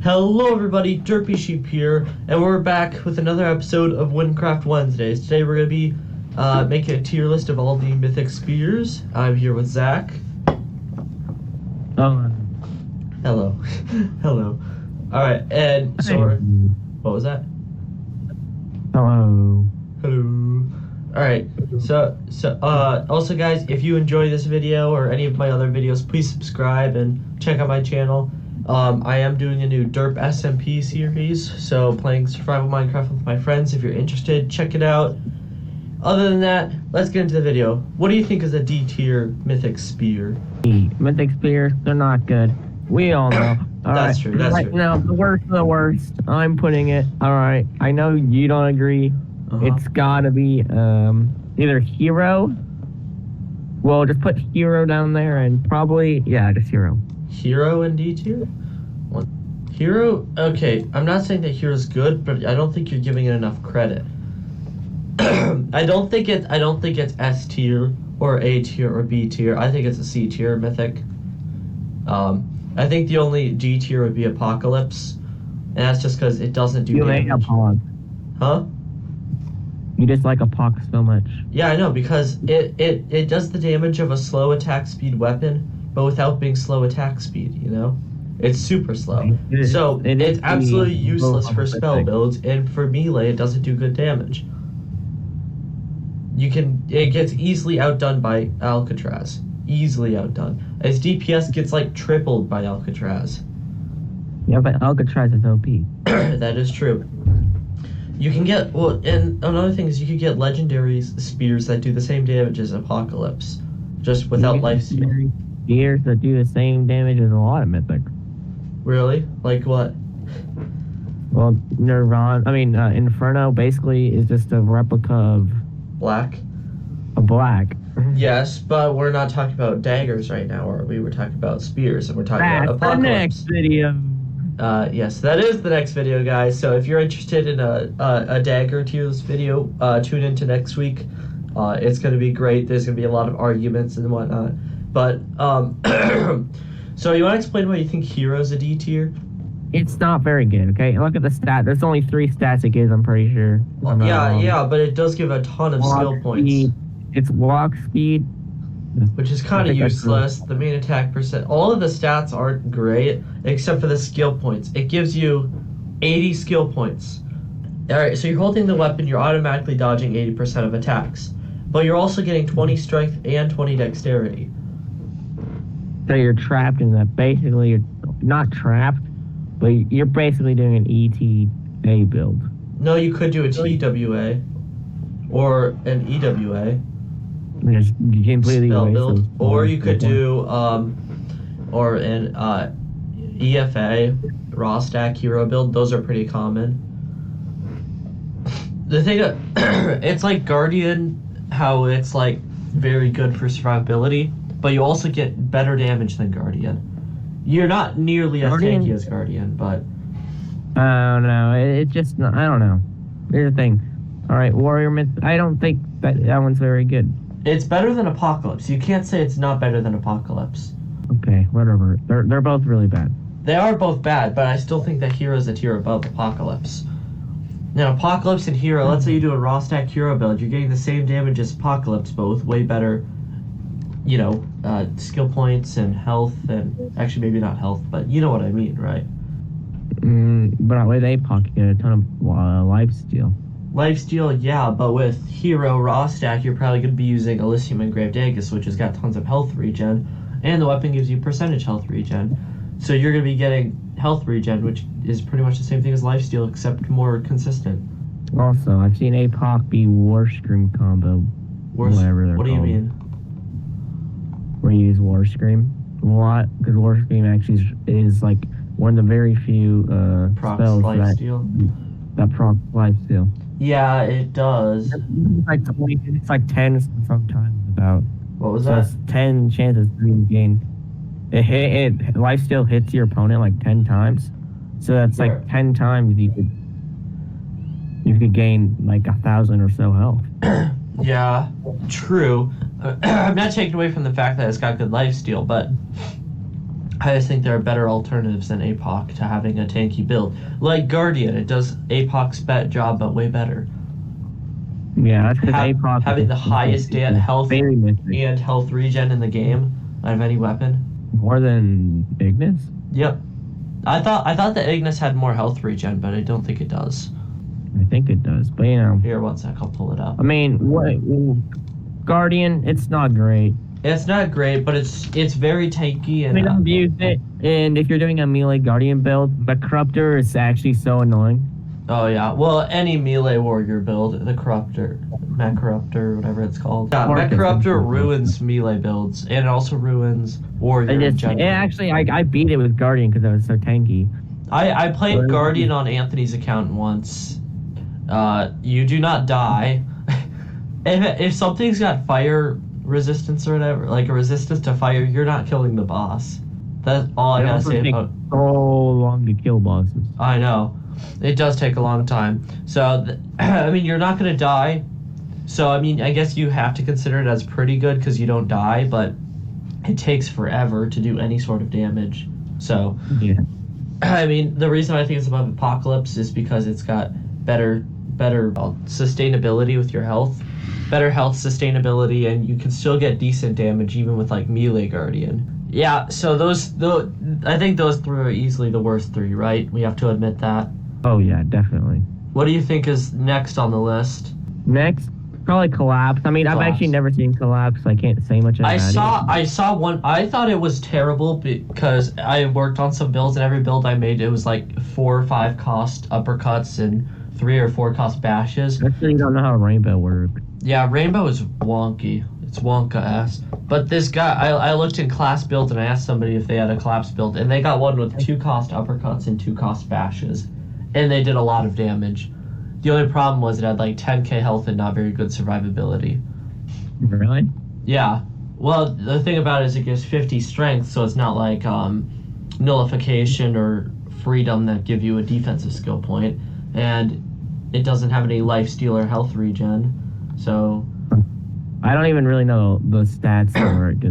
Hello everybody, Derpy Sheep here, and we're back with another episode of Windcraft Wednesdays. Today we're going to be making a tier list of all the Mythic spears. I'm here with Zach. Oh. Hello. Hello. Alright, and so what was that? Hello. Hello. Alright, so also guys, if you enjoy this video or any of my other videos, please subscribe and check out my channel. I am doing a new Derp SMP series, so playing survival Minecraft with my friends. If you're interested, check it out. Other than that, let's get into the video. What do you think is a D tier Mythic spear? Mythic spears, they're not good. We all know. That's true, that's right true. Now, the worst of the worst, I'm putting it. Alright, I know you don't agree. It's gotta be either hero. Well, just put hero down there and probably, yeah, just hero. Hero and D tier? Hero? Okay, I'm not saying that hero's good, but I don't think you're giving it enough credit. I don't think it's S tier or A tier or B tier. I think it's a C tier Mythic. I think the only G tier would be Apocalypse, and that's just because it doesn't do damage. Huh? You dislike Apocalypse so much. Yeah, I know, because it does the damage of a slow attack speed weapon, but without being slow attack speed, you know? It's super slow. So it's absolutely useless for spell builds, and for melee it doesn't do good damage. It gets easily outdone by Alcatraz. Easily outdone. Its DPS gets like tripled by Alcatraz. Yeah, but Alcatraz is OP. That is true. You can get, well, and another thing is you could get legendary spears that do the same damage as Apocalypse, just without lifesteal. Spears that do the same damage as a lot of Mythic. Really? Like what? Well, Inferno basically is just a replica of Black? A black. Yes, but we're not talking about daggers right now, or we were talking about spears, and we're talking about Apocalypse. The next video. Yes, that is the next video, guys. So if you're interested in a dagger tier list video, tune into next week. It's going to be great. There's going to be a lot of arguments and whatnot. But, so you want to explain why you think hero's a D tier? It's not very good, okay? Look at the stat. There's only 3 stats it gives, I'm pretty sure. Well, yeah, but it does give a ton of skill points. It's walk speed. Which is kind of useless. The main attack percent. All of the stats aren't great, except for the skill points. It gives you 80 skill points. Alright, so you're holding the weapon, you're automatically dodging 80% of attacks. But you're also getting 20 strength and 20 dexterity. So you're trapped in that. Basically, you're not trapped, but you're basically doing an ETA build. No, you could do a TWA. Or an EWA. Just completely spell build. Or you could do, or an EFA, raw stack hero build. Those are pretty common. The thing, it's like Guardian, how it's like very good for survivability, but you also get better damage than Guardian. You're not nearly as tanky as Guardian, but... I don't know. It's just, I don't know. Here's the thing. Alright, Warrior Myth, I don't think that one's very good. It's better than Apocalypse. You can't say it's not better than Apocalypse. Okay, whatever. They're both really bad. They are both bad, but I still think that Hero's a tier above Apocalypse. Now, Apocalypse and Hero, let's say you do a raw stack hero build, you're getting the same damage as Apocalypse, but with way better, you know, skill points and health, and actually maybe not health, but you know what I mean, right? But with APOC, you get a ton of lifesteal. Lifesteal, yeah, but with Hero raw stack, you're probably going to be using Elysium Engraved Aegis, which has got tons of health regen, and the weapon gives you percentage health regen. So you're going to be getting health regen, which is pretty much the same thing as lifesteal, except more consistent. Also, I've seen APOC be Warscream combo. Whatever they're What do you called. mean? Where you use Warscream a lot, because Warscream actually is like one of the very few spells that procs lifesteal. Yeah, it does. It's like 10 sometimes about. What was so that? It's 10 chances to gain. Lifesteal hits your opponent like 10 times. So that's like 10 times you could gain like 1,000 or so health. Yeah, true. I'm not taking away from the fact that it's got good lifesteal, but I just think there are better alternatives than APOC to having a tanky build. Like Guardian, it does APOC's job, but way better. Yeah, that's because APOC having the highest health very Mythic. and health regen in the game out of any weapon. More than Ignis? Yep. I thought that Ignis had more health regen, but I don't think it does. I think it does, but you know. Here, one sec, I'll pull it up. I mean, Guardian, it's not great. It's not great, but it's very tanky and. I mean, I've used it, and if you're doing a melee Guardian build, the Corruptor is actually so annoying. Oh yeah, well, any melee warrior build, the Corruptor, Mech Corruptor, whatever it's called. Yeah, Mech Corruptor ruins melee builds, and it also ruins warrior in general. Actually, I beat it with Guardian because I was so tanky. I played Guardian on Anthony's account once. You do not die. if something's got fire resistance or whatever, like a resistance to fire, you're not killing the boss. That's all I gotta say about. So long to kill bosses. I know, it does take a long time. So, I mean, you're not gonna die. So, I mean, I guess you have to consider it as pretty good because you don't die, but it takes forever to do any sort of damage. So, yeah. I mean, the reason I think it's above Apocalypse is because it's got better sustainability with your health. Better health sustainability, and you can still get decent damage even with like melee Guardian. Yeah, so I think those three are easily the worst three, right? We have to admit that. Oh yeah, definitely. What do you think is next on the list? Next, probably Collapse. I mean, Collapse. I've actually never seen Collapse. So I can't say much about it. I saw one. I thought it was terrible because I worked on some builds, and every build I made, it was like 4 or 5 cost uppercuts and 3 or 4 cost bashes. Actually, you don't know how Rainbow works. Yeah, Rainbow is wonky. It's Wonka-ass. But this guy, I looked in class builds and I asked somebody if they had a Collapse build, and they got one with 2 cost uppercuts and 2 cost bashes, and they did a lot of damage. The only problem was it had like 10k health and not very good survivability. Really? Yeah. Well, the thing about it is it gives 50 strength, so it's not like nullification or freedom that give you a defensive skill point, and it doesn't have any lifesteal or health regen. So, I don't even really know the stats for it.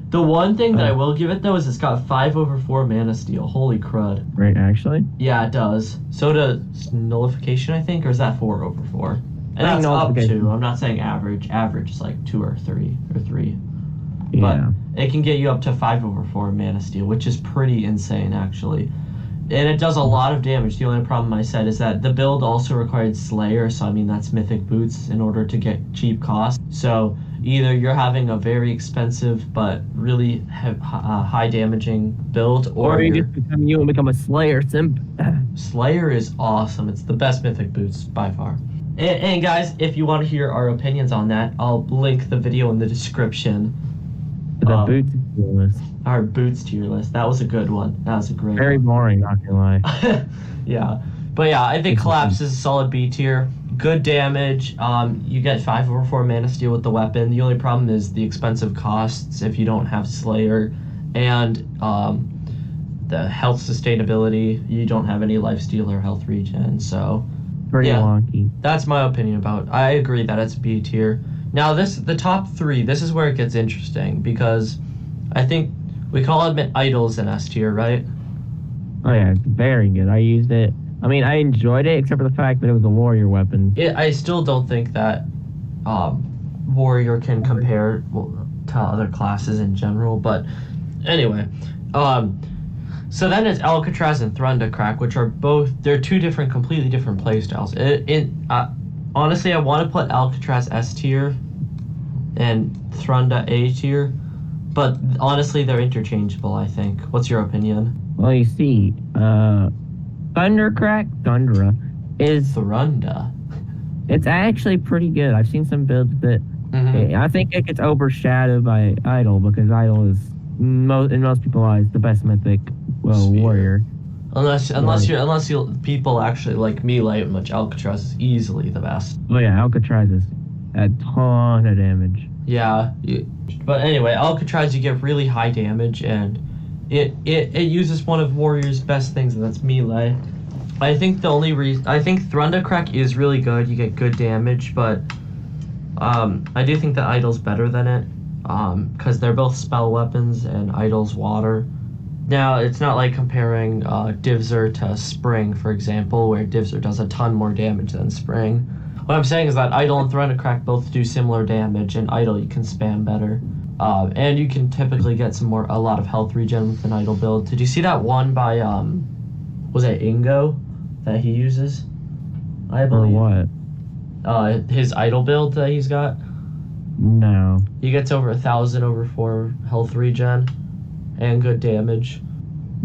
The one thing that I will give it though is it's got 5/4 mana steal. Holy crud! Right, actually. Yeah, it does. So does nullification, I think, or is that 4/4? And that's up to. I'm not saying average. Average is like 2 or 3 or 3. Yeah. But it can get you up to 5/4 mana steal, which is pretty insane actually. And it does a lot of damage. The only problem I said is that the build also required Slayer, so I mean that's Mythic boots in order to get cheap cost. So either you're having a very expensive but really high damaging build, or you become a Slayer simp. Slayer is awesome. It's the best Mythic boots by far. And guys, if you want to hear our opinions on that, I'll link the video in the description. The boots tier list. Our boots tier list. That was a good one. That was a great Very one. boring, not gonna lie. Yeah. But yeah, I think Collapse is a solid B tier. Good damage. You get 5/4 mana steal with the weapon. The only problem is the expensive costs if you don't have Slayer, and the health sustainability. You don't have any lifesteal or health regen, so pretty wonky. That's my opinion about it. I agree that it's B tier. Now the top 3, this is where it gets interesting, because I think we can all admit Idols in S tier, right? Oh yeah, it's very good. I used it. I mean, I enjoyed it, except for the fact that it was a warrior weapon. I still don't think that warrior can compare to other classes in general, but anyway. So then it's Alcatraz and Thundercrack, which are they're 2 completely different playstyles. Honestly, I want to put Alcatraz S tier and Thrunda A tier, but honestly, they're interchangeable, I think. What's your opinion? Well, you see, Thundra is... Thrunda? It's actually pretty good. I've seen some builds that... Mm-hmm. I think it gets overshadowed by Idol, because Idol is, in most people's eyes, the best Mythic warrior. Unless people actually like melee, which Alcatraz is easily the best. Oh yeah, Alcatraz is a ton of damage. Yeah, but anyway, Alcatraz, you get really high damage, and it uses one of Warrior's best things, and that's melee. I think Thundercrack is really good. You get good damage, but I do think that Idol's better than it, because they're both spell weapons, and Idol's water. Now, it's not like comparing Divzer to Spring, for example, where Divzer does a ton more damage than Spring. What I'm saying is that Idle and Thundercrack both do similar damage, and Idle you can spam better. And you can typically get a lot of health regen with an Idle build. Did you see that one by, was it Ingo that he uses? I believe. Or what? His Idle build that he's got? No. He gets over 1,000 over 4 health regen and good damage.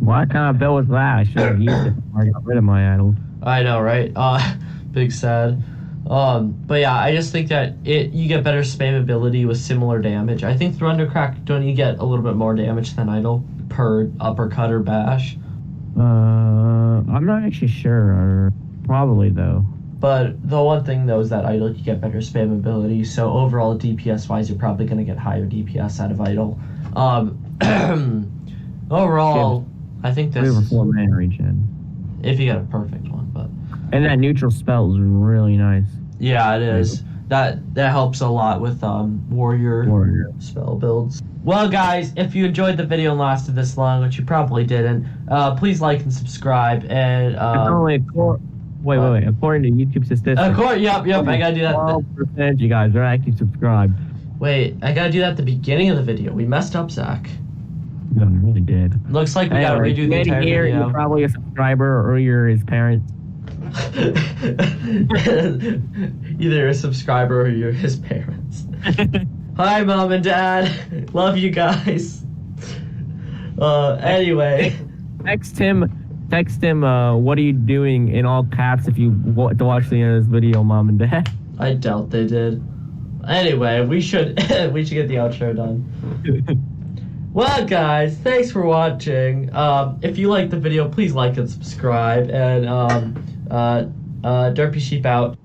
What kind of build was that? I should have used it before I got rid of my idol. I know, right? Big sad. But yeah, I just think that you get better spamability with similar damage. I think Thundercrack, don't you get a little bit more damage than Idle per uppercut or bash? I'm not actually sure. Probably though. But the one thing though is that Idle you get better spamability. So overall DPS wise, you're probably gonna get higher DPS out of Idle. Overall, I think this. 3 over 4 mana regen. If you get a perfect one, but. And that neutral spell is really nice. Yeah, it is. That helps a lot with warrior spell builds. Well, guys, if you enjoyed the video and lasted this long, which you probably didn't, please like and subscribe. And wait. According to YouTube statistics, yep. I gotta do that. 12% you guys are actually subscribed. Wait, I gotta do that at the beginning of the video. We messed up, Zach. No, we really did. Looks like we gotta redo the entire video. You're probably a subscriber or you're his parent. Either a subscriber or you're his parents. Hi, Mom and Dad. Love you guys. Anyway. Text him, what are you doing in all caps if you want to watch the end of this video, Mom and Dad? I doubt they did. Anyway, we should get the outro done. Well, guys, thanks for watching. If you liked the video, please like and subscribe. And Derpy Sheep out.